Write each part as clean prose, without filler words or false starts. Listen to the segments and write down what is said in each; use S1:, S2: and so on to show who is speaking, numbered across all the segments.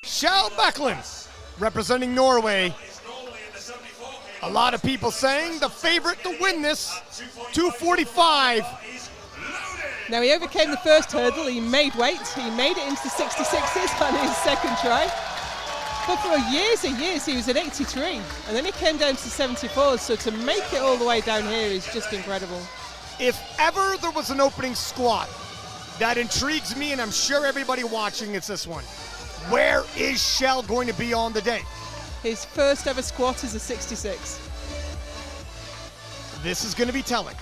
S1: Kjell Bakkelund, representing Norway. A lot of people saying the favorite to win this, 245.
S2: Now he overcame the first hurdle, he made weight, he made it into the 66s on his second try. But for years and years he was at 83, and then he came down to 74s, so to make it all the way down here is just incredible.
S1: If ever there was an opening squat that intrigues me, and I'm sure everybody watching, it's this one. Where is Kjell going to be on the day?
S2: His first ever squat is a 66.
S1: This is going to be telling.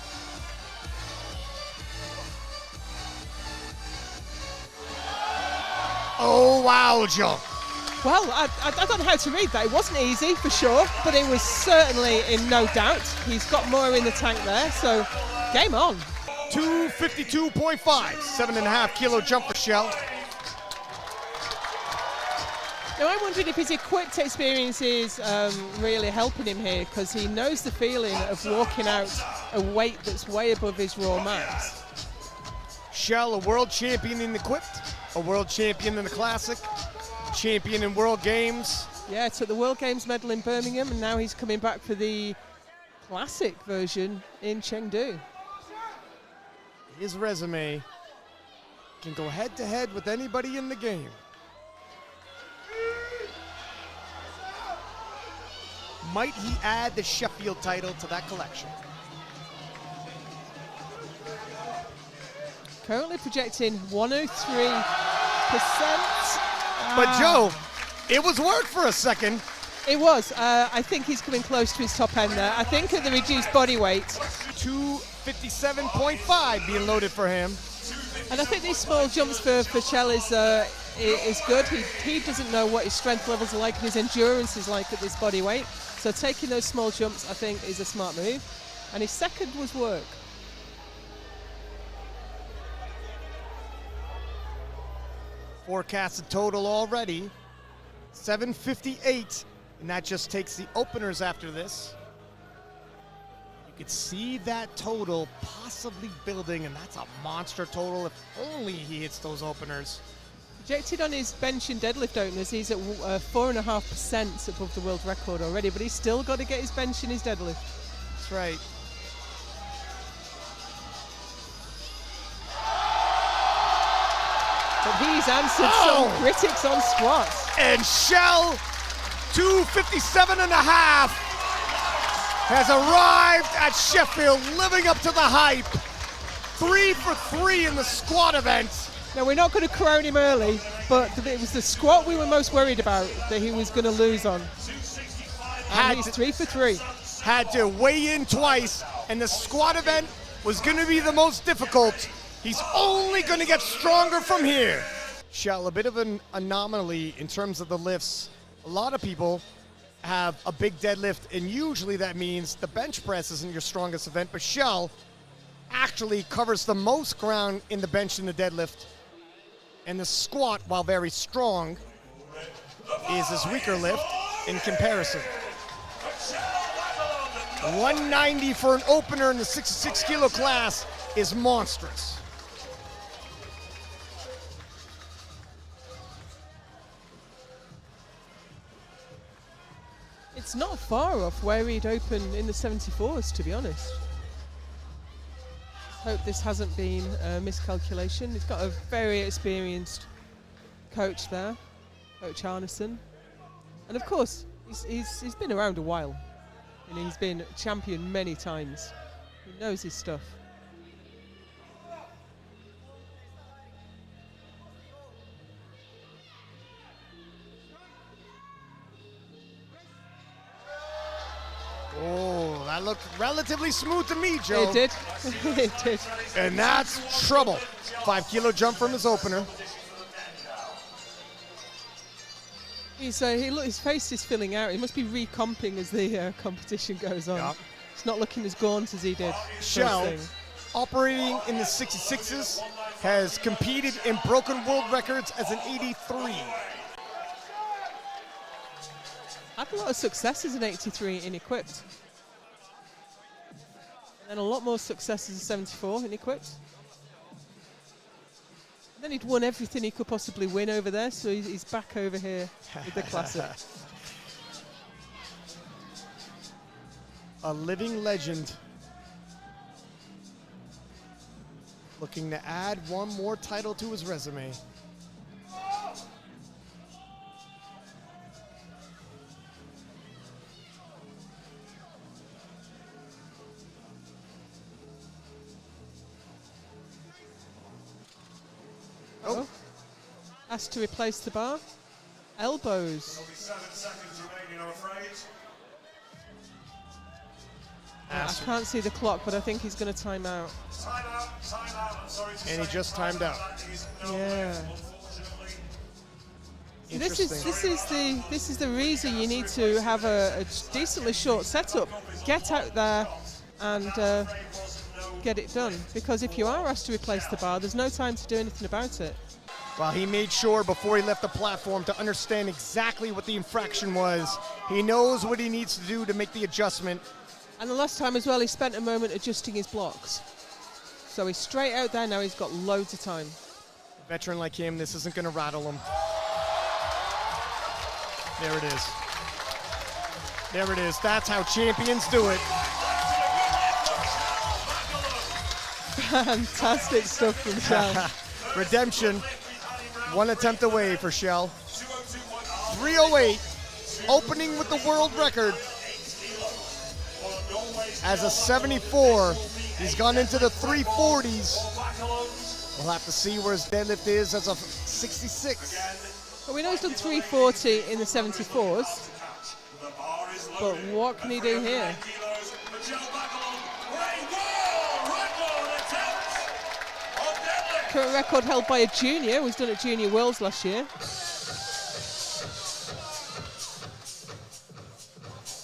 S1: Oh, wow, Joe.
S2: Well, I don't know how to read that. It wasn't easy, for sure, but it was certainly in no doubt. He's got more in the tank there, so game on.
S1: 252.5, 7.5 kilo jump for Kjell.
S2: Now I'm wondering if his equipped experience is really helping him here, because he knows the feeling of walking out a weight that's way above his raw max.
S1: Kjell, a world champion in equipped, a world champion in the classic, champion in World Games.
S2: Yeah, took the World Games medal in Birmingham, and now he's coming back for the classic version in Chengdu.
S1: His resume can go head to head with anybody in the game. Might he add the Sheffield title to that collection?
S2: Currently projecting 103%.
S1: But Joe, it was work for a second.
S2: It was. I think he's coming close to his top end there. I think at the reduced body weight.
S1: 257.5 being loaded for him.
S2: And I think these small jumps for Kjell is good. He doesn't know what his strength levels are like and his endurance is like at this body weight. So taking those small jumps, I think, is a smart move. And his second was work.
S1: Forecasted total already, 758, and that just takes the openers after this. You could see that total possibly building, and that's a monster total if only he hits those openers.
S2: Projected on his bench and deadlift openers, he's at 4.5% above the world record already, but he's still got to get his bench and his deadlift.
S1: That's right.
S2: But he's answered some critics on squats.
S1: And Kjell, 257.5, has arrived at Sheffield, living up to the hype. 3 for 3 in the squat event.
S2: Now, we're not going to crown him early, but it was the squat we were most worried about that he was going to lose on. And he's 3 for 3.
S1: Had to weigh in twice, and the squat event was going to be the most difficult. He's only going to get stronger from here. Kjell, a bit of an anomaly in terms of the lifts. A lot of people have a big deadlift, and usually that means the bench press isn't your strongest event, but Kjell actually covers the most ground in the bench and the deadlift. And the squat, while very strong, is his weaker lift in comparison. 190 for an opener in the 66 kilo class is monstrous.
S2: It's not far off where he'd open in the 74s, to be honest. Hope this hasn't been a miscalculation. He's got a very experienced coach there, Coach Arneson. And of course, he's been around a while. And he's been champion many times. He knows his stuff.
S1: Oh, that looked relatively smooth to me, Joe.
S2: It did. It did.
S1: And that's trouble. 5 kilo jump from his opener.
S2: His face is filling out. He must be recomping as the competition goes on.
S1: Yep.
S2: It's not looking as gaunt as he did.
S1: Kjell, operating in the 66s, has competed in broken world records as an 83.
S2: Had a lot of success as an 83 in equipped. And a lot more success as a 74 in equipped. Then he'd won everything he could possibly win over there, so he's back over here with the classic.
S1: A living legend. Looking to add one more title to his resume.
S2: Oh. Asked to replace the bar. Elbows.
S3: There'll be 7 seconds remaining, I'm afraid.
S2: I can't see the clock, but I think he's going to time out.
S3: Time out, I'm sorry to say.
S1: And he just timed out.
S2: Yeah. See, this is the reason you need to have a decently short setup. Get out there and get it done. Because if you are asked to replace the bar, there's no time to do anything about it.
S1: Well, he made sure before he left the platform to understand exactly what the infraction was. He knows what he needs to do to make the adjustment.
S2: And the last time as well, he spent a moment adjusting his blocks. So he's straight out there now, he's got loads of time.
S1: A veteran like him, this isn't gonna rattle him. There it is. There it is, that's how champions do it.
S2: Fantastic stuff from Kjell.
S1: Redemption, one attempt away for Kjell. 308, opening with the world record. As a 74, he's gone into the 340s. We'll have to see where his deadlift is as a 66.
S2: Well, we know he's done 340 in the 74s, but what can he do here? Current record held by a junior, who's done at Junior Worlds last year.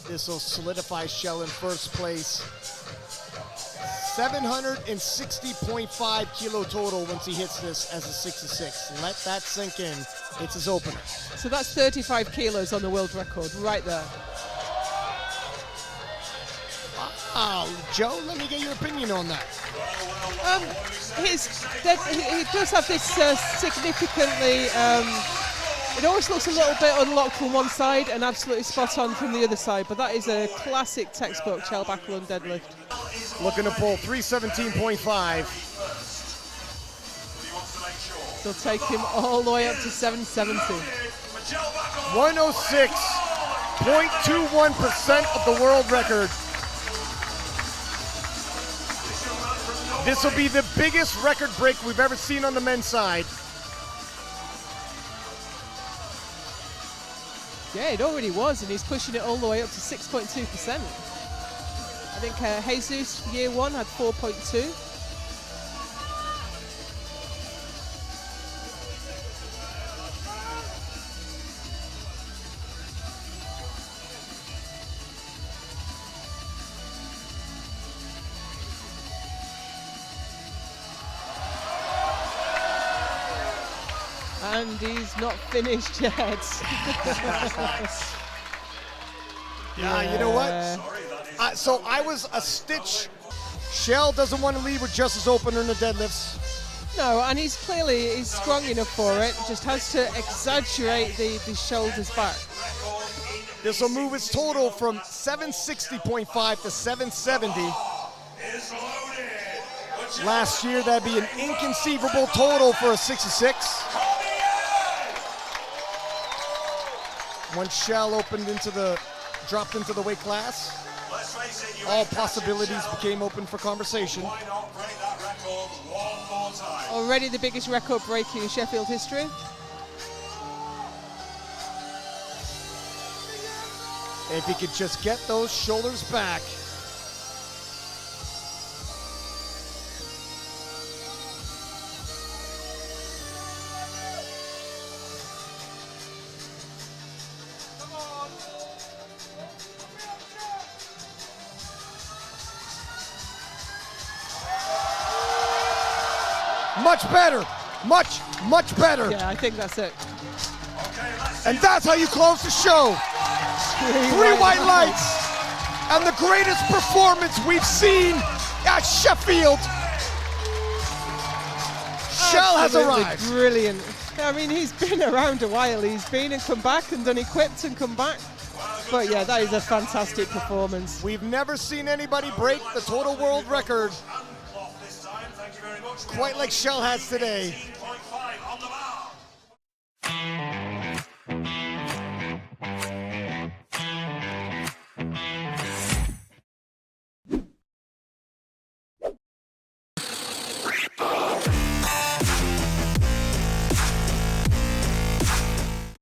S1: This will solidify Kjell in first place. 760.5 kilo total once he hits this as a 66. Let that sink in. It's his opener.
S2: So that's 35 kilos on the world record, right there.
S1: Wow, Joe, let me get your opinion on that.
S2: He does have this significantly, it always looks a little bit unlocked from one side and absolutely spot on from the other side, but that is a classic textbook Kjell Bakkelund deadlift.
S1: Looking to pull 317.5.
S2: They'll take him all the way up to 770.
S1: 106.21% of the world record. This will be the biggest record break we've ever seen on the men's side.
S2: Yeah, it already was, and he's pushing it all the way up to 6.2%. I think Jesus, year one, had 4.2. And he's not finished yet.
S1: Yeah, you know what? So I was a stitch. Kjell doesn't want to leave with just his opener in the deadlifts.
S2: No, and he's strong enough for it. Just has to exaggerate the shoulders back.
S1: This will move his total from 760.5 to 770. Last year, that'd be an inconceivable total for a 66. Once Kjell dropped into the weight class, all possibilities became open for conversation.
S2: Already the biggest record breaking in Sheffield history.
S1: If he could just get those shoulders back. Much better, much better.
S2: Yeah, I think that's it.
S1: And that's how you close the show. Three white lights and the greatest performance we've seen at Sheffield. Kjell has
S2: Absolutely
S1: arrived.
S2: brilliant. I mean, he's been around a while. He's been and come back and done equipped and come back. But yeah, that is a fantastic performance.
S1: We've never seen anybody break the total world record quite like Kjell has today.